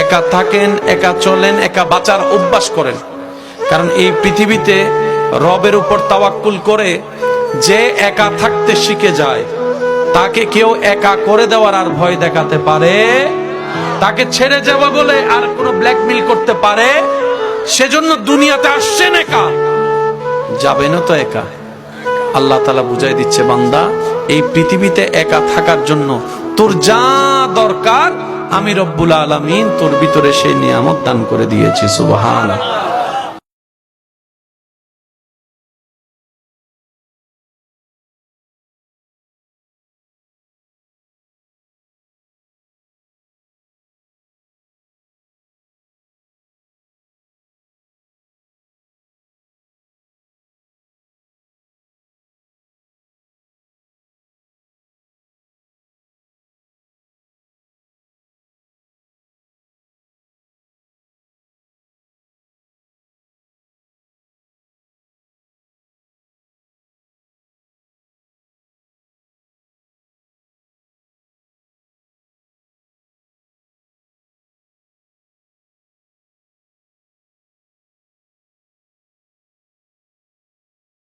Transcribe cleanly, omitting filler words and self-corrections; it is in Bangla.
একা থাকেন, একা চলেন, একা বাঁচার অভ্যাস করেন। কারণ এই পৃথিবীতে রবের উপর তাওয়াক্কুল করে যে একা থাকতে শিখে যায়, তাকে কেউ একা করে দেওয়ার আর ভয় দেখাতে পারে, তাকে ছেড়ে যাওয়া বলে আর কোনো ব্ল্যাকমেল করতে পারে। সেজন্য দুনিয়াতে আসছেন একা, যাবেনও তো একা। আল্লাহ তাআলা বুঝাই দিচ্ছে, বান্দা এই পৃথিবীতে একা থাকার জন্য তোর যা দরকার আমি রব্বুল আলামিন তোর ভিতরে সেই নিয়ামত দান করে দিয়েছি। সুবহানাল্লাহ।